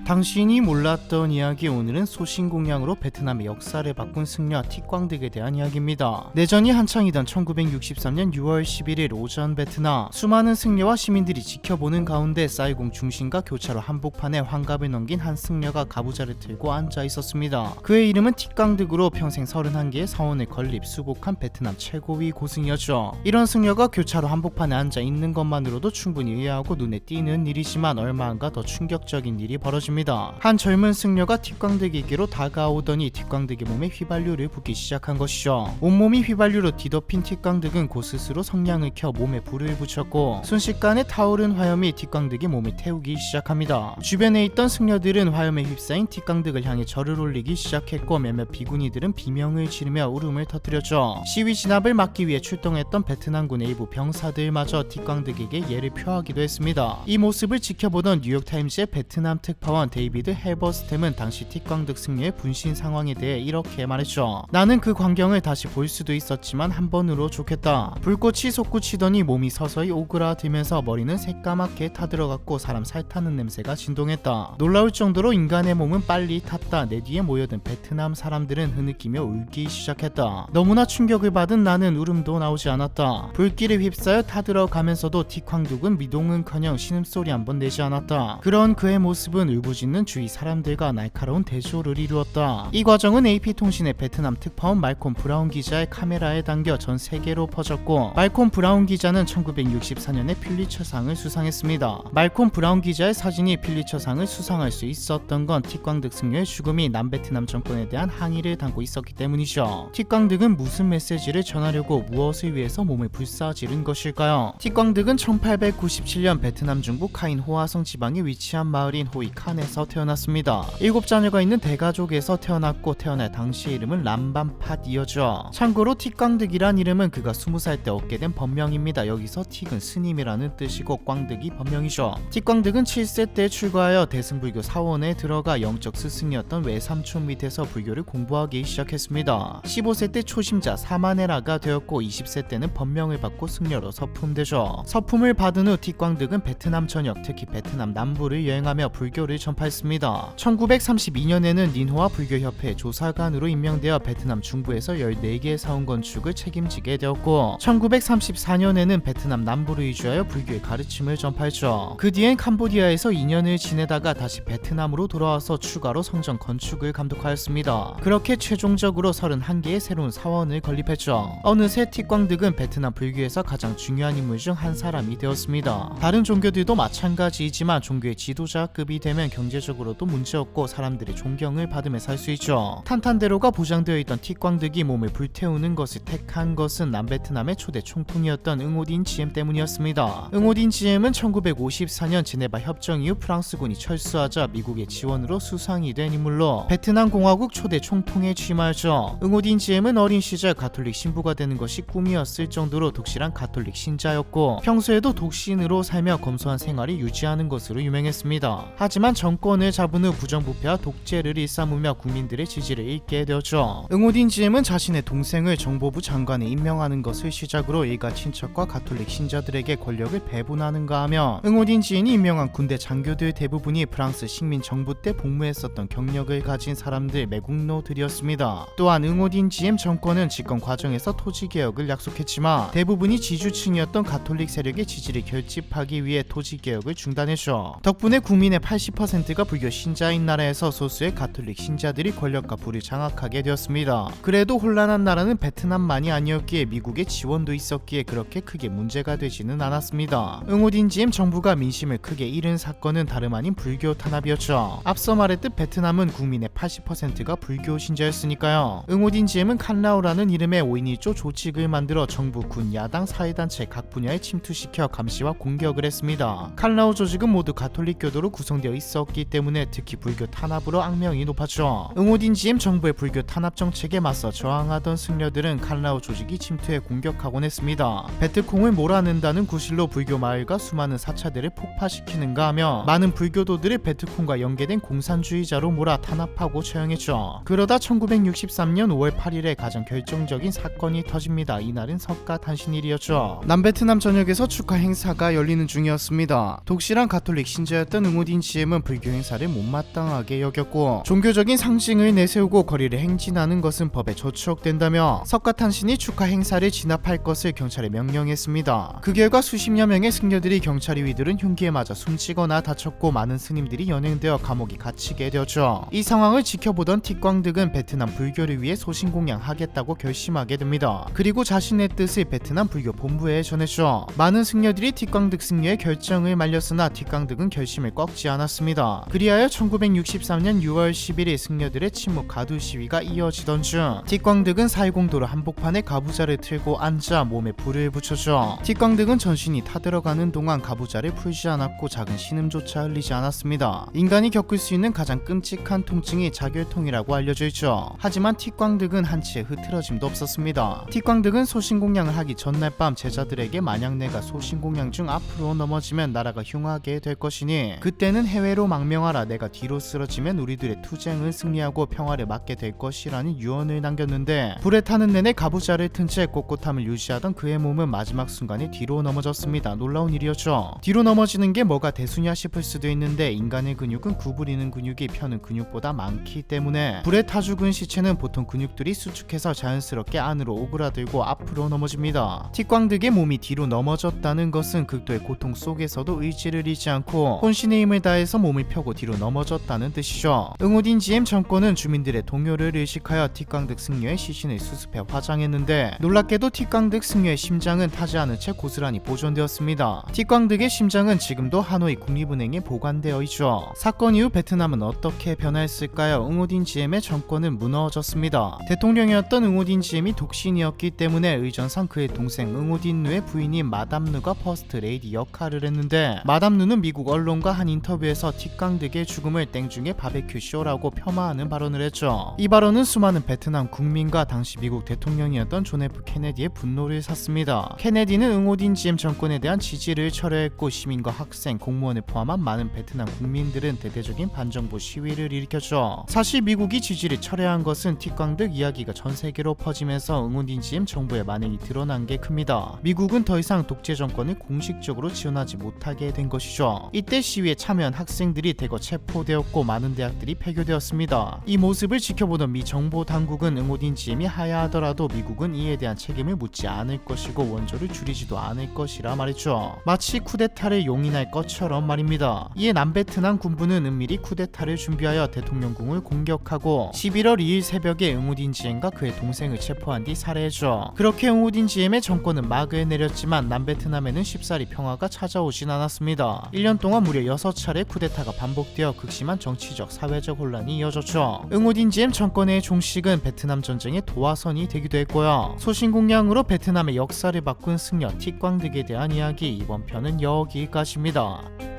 당신이 몰랐던 이야기. 오늘은 소신공양으로 베트남의 역사를 바꾼 승려와 틱광득에 대한 이야기입니다. 내전이 한창이던 1963년 6월 11일 오전 베트남, 수많은 승려와 시민들이 지켜보는 가운데 사이공 중심가 교차로 한복판에 환갑을 넘긴 한 승려가 가부좌를 들고 앉아 있었습니다. 그의 이름은 틱광득으로 평생 31개의 사원을 건립 수복한 베트남 최고위 고승이었죠. 이런 승려가 교차로 한복판에 앉아 있는 것만으로도 충분히 의아하고 눈에 띄는 일이지만 얼마 안가 더 충격적인 일이 벌어집니다. 한 젊은 승려가 틱광득에게로 다가오더니 틱광득의 몸에 휘발유를 붓기 시작한 것이죠. 온몸이 휘발유로 뒤덮인 틱광득은 곧 스스로 성냥을 켜 몸에 불을 붙였고 순식간에 타오른 화염이 틱광득의 몸을 태우기 시작합니다. 주변에 있던 승려들은 화염에 휩싸인 틱광득을 향해 절을 올리기 시작했고 몇몇 비구니들은 비명을 지르며 울음을 터뜨렸죠. 시위 진압을 막기 위해 출동했던 베트남군의 일부 병사들마저 틱광득에게 예를 표하기도 했습니다. 이 모습을 지켜보던 뉴욕타임즈의 베트남 특파원 데이비드 헬버스템은 당시 틱광득 승려의 분신 상황에 대해 이렇게 말했죠. 나는 그 광경을 다시 볼 수도 있었지만 한 번으로 좋겠다. 불꽃이 솟구치더니 몸이 서서히 오그라들면서 머리는 새까맣게 타들어갔고 사람 살타는 냄새가 진동했다. 놀라울 정도로 인간의 몸은 빨리 탔다. 내 뒤에 모여든 베트남 사람들은 흐느끼며 울기 시작했다. 너무나 충격을 받은 나는 울음도 나오지 않았다. 불길에 휩싸여 타들어가면서도 틱광득은 미동은커녕 신음소리 한 번 내지 않았다. 그런 그의 모습은 울부짖는 주위 사람들과 날카로운 대조를 이루었다. 이 과정은 AP통신의 베트남 특파원 말콤 브라운 기자의 카메라에 담겨 전 세계로 퍼졌고, 말콤 브라운 기자는 1964년에 퓰리처상을 수상했습니다. 말콤 브라운 기자의 사진이 퓰리처상을 수상할 수 있었던 건 틱광득 승려의 죽음이 남베트남 정권에 대한 항의를 담고 있었기 때문이죠. 틱광득은 무슨 메시지를 전하려고 무엇을 위해서 몸을 불사지른 것일까요? 틱광득은 1897년 베트남 중부 카인 호아성 지방에 위치한 마을인 호이칸에서 태어났습니다. 7자녀가 있는 대가족에서 태어났고 태어날 당시의 이름은 람밤팟이었죠. 참고로 틱광득이란 이름은 그가 20살 때 얻게 된 법명입니다. 여기서 틱은 스님이라는 뜻이고 꽝득이 법명이죠. 틱광득은 7세 때 출가하여 대승불교 사원에 들어가 영적 스승이었던 외삼촌 밑에서 불교를 공부하기 시작했습니다. 15세 때 초심자 사마네라가 되었고 20세 때는 법명을 받고 승려로 서품되죠. 서품을 받은 후 틱광득은 베트남 전역, 특히 베트남 남부를 여행하며 불교를 전파했습니다. 1932년에는 닌호아 불교협회 조사관으로 임명되어 베트남 중부에서 14개의 사원 건축을 책임지게 되었고 1934년에는 베트남 남부를 이주하여 불교의 가르침을 전파했죠. 그 뒤엔 캄보디아에서 2년을 지내다가 다시 베트남으로 돌아와서 추가로 성전 건축을 감독하였습니다. 그렇게 최종적으로 31개의 새로운 사원을 건립했죠. 어느새 틱광득은 베트남 불교에서 가장 중요한 인물 중 한 사람이 되었습니다. 다른 종교들도 마찬가지이지만 종교의 지도자급이 되면 경제적으로도 문제없고 사람들의 존경을 받으며 살 수 있죠. 탄탄대로가 보장되어 있던 틱광득이 몸을 불태우는 것을 택한 것은 남베트남의 초대 총통이었던 응오딘 지엠 때문이었습니다. 응오딘 지엠은 1954년 제네바 협정 이후 프랑스군이 철수하자 미국의 지원으로 수상이 된 인물로 베트남 공화국 초대 총통에 취임하였죠. 응오딘 지엠은 어린 시절 가톨릭 신부가 되는 것이 꿈이었을 정도로 독실한 가톨릭 신자였고 평소에도 독신으로 살며 검소한 생활을 유지하는 것으로 유명했습니다. 하지만 정권을 잡은 후 부정부패와 독재를 일삼으며 국민들의 지지를 잃게 되었죠. 응오딘 지엠은 자신의 동생을 정보부 장관에 임명하는 것을 시작으로 일가 친척과 가톨릭 신자들에게 권력을 배분하는가 하며 응오딘 지엠이 임명한 군대 장교들 대부분이 프랑스 식민 정부 때 복무했었던 경력을 가진 사람들, 매국노들이었습니다. 또한 응오딘 지엠 정권은 집권 과정에서 토지개혁을 약속했지만 대부분이 지주층이었던 가톨릭 세력의 지지를 결집하기 위해 토지개혁을 중단했죠. 덕분에 국민의 80%가 불교 신자인 나라에서 소수의 가톨릭 신자들이 권력과 부를 장악하게 되었습니다. 그래도 혼란한 나라는 베트남만이 아니었기에 미국의 지원도 있었기에 그렇게 크게 문제가 되지는 않았습니다. 응오딘 지엠 정부가 민심을 크게 잃은 사건은 다름 아닌 불교 탄압이었죠. 앞서 말했듯 베트남은 국민의 80%가 불교 신자였으니까요. 응오딘 지엠은 칸라오라는 이름의 5인 1조 조직을 만들어 정부, 군, 야당, 사회단체 각 분야에 침투시켜 감시와 공격을 했습니다. 칸라오 조직은 모두 가톨릭 교도로 구성되어 있었기 있었기 때문에 특히 불교 탄압으로 악명이 높았죠. 응오딘지엠 정부의 불교 탄압 정책에 맞서 저항하던 승려들은 칸라오 조직이 침투해 공격하곤 했습니다. 베트콩을 몰아낸다는 구실로 불교 마을과 수많은 사찰들을 폭파시키는가 하며 많은 불교도들을 베트콩과 연계된 공산주의자로 몰아 탄압하고 처형했죠. 그러다 1963년 5월 8일에 가장 결정적인 사건이 터집니다. 이날은 석가탄신일이었죠. 남베트남 전역에서 축하 행사가 열리는 중이었습니다. 독실한 가톨릭 신자였던 응오딘지엠은 불교 행사를 못마땅하게 여겼고 종교적인 상징을 내세우고 거리를 행진하는 것은 법에 저촉된다며 석가탄신이 축하 행사를 진압할 것을 경찰에 명령했습니다. 그 결과 수십여 명의 승려들이 경찰이 휘두른 흉기에 맞아 숨지거나 다쳤고 많은 스님들이 연행되어 감옥에 갇히게 되었죠. 이 상황을 지켜보던 틱광득은 베트남 불교를 위해 소신공양하겠다고 결심하게 됩니다. 그리고 자신의 뜻을 베트남 불교 본부에 전했죠. 많은 승려들이 틱광득 승려의 결정을 말렸으나 틱광득은 결심을 꺾지 않았습니다. 그리하여 1963년 6월 11일 승려들의 침묵 가두 시위가 이어지던 중 틱광득은 410도로 한복판에 가부좌를 틀고 앉아 몸에 불을 붙였죠. 틱광득은 전신이 타들어가는 동안 가부좌를 풀지 않았고 작은 신음조차 흘리지 않았습니다. 인간이 겪을 수 있는 가장 끔찍한 통증이 자결통이라고 알려져 있죠. 하지만 틱광득은 한치의 흐트러짐도 없었습니다. 틱광득은 소신공양을 하기 전날 밤 제자들에게 만약 내가 소신공양 중 앞으로 넘어지면 나라가 흉하게 될 것이니 그때는 해외로 망명하라. 내가 뒤로 쓰러지면 우리들의 투쟁을 승리하고 평화를 맞게 될 것이라는 유언을 남겼는데 불에 타는 내내 가부좌를 튼 채 꼿꼿함을 유지하던 그의 몸은 마지막 순간에 뒤로 넘어졌습니다. 놀라운 일이었죠. 뒤로 넘어지는 게 뭐가 대수냐 싶을 수도 있는데 인간의 근육은 구부리는 근육이 펴는 근육보다 많기 때문에 불에 타 죽은 시체는 보통 근육들이 수축해서 자연스럽게 안으로 오그라들고 앞으로 넘어집니다. 틱광득의 몸이 뒤로 넘어졌다는 것은 극도의 고통 속에서도 의지를 잃지 않고 혼신의 힘을 다해서 몸을 펴고 뒤로 넘어졌다는 뜻이죠. 응오딘지엠 정권은 주민들의 동요를 의식하여 틱광득 승려의 시신을 수습해 화장했는데 놀랍게도 틱광득 승려의 심장은 타지 않은 채 고스란히 보존되었습니다. 틱광득의 심장은 지금도 하노이 국립은행에 보관되어 있죠. 사건 이후 베트남은 어떻게 변화했을까요? 응오딘지엠의 정권은 무너졌습니다. 대통령이었던 응오딘지엠이 독신이었기 때문에 의전상 그의 동생 응오딘누의 부인인 마담누가 퍼스트 레이디 역할을 했는데 마담누는 미국 언론과 한 인터뷰에서 틱광득의 죽음을 땡중의 바베큐 쇼라고 폄하하는 발언을 했죠. 이 발언은 수많은 베트남 국민과 당시 미국 대통령이었던 존 F 케네디의 분노를 샀습니다. 케네디는 응오딘지엠 정권에 대한 지지를 철회했고 시민과 학생, 공무원을 포함한 많은 베트남 국민들은 대대적인 반정부 시위를 일으켰죠. 사실 미국이 지지를 철회한 것은 틱광득 이야기가 전 세계로 퍼지면서 응오딘지엠 정부의 만행이 드러난 게 큽니다. 미국은 더 이상 독재 정권을 공식적으로 지원하지 못하게 된 것이죠. 이때 시위에 참여한 학생들이 대거 체포되었고 많은 대학들이 폐교되었습니다. 이 모습을 지켜보던 미 정보 당국은 응오딘지엠이 하야하더라도 미국은 이에 대한 책임을 묻지 않을 것이고 원조를 줄이지도 않을 것이라 말했죠. 마치 쿠데타를 용인할 것처럼 말입니다. 이에 남베트남 군부는 은밀히 쿠데타를 준비하여 대통령궁을 공격하고 11월 2일 새벽에 응오딘지엠과 그의 동생을 체포한 뒤 살해했죠. 그렇게 응오딘지엠의 정권은 막을 내렸지만 남베트남에는 쉽사리 평화가 찾아오진 않았습니다. 1년 동안 무려 6차례 쿠데타가 반복되어 극심한 정치적, 사회적 혼란이 이어졌죠. 응오딘지엠 정권의 종식은 베트남 전쟁의 도화선이 되기도 했고요. 소신공양으로 베트남의 역사를 바꾼 승려 틱광득에 대한 이야기, 이번 편은 여기까지입니다.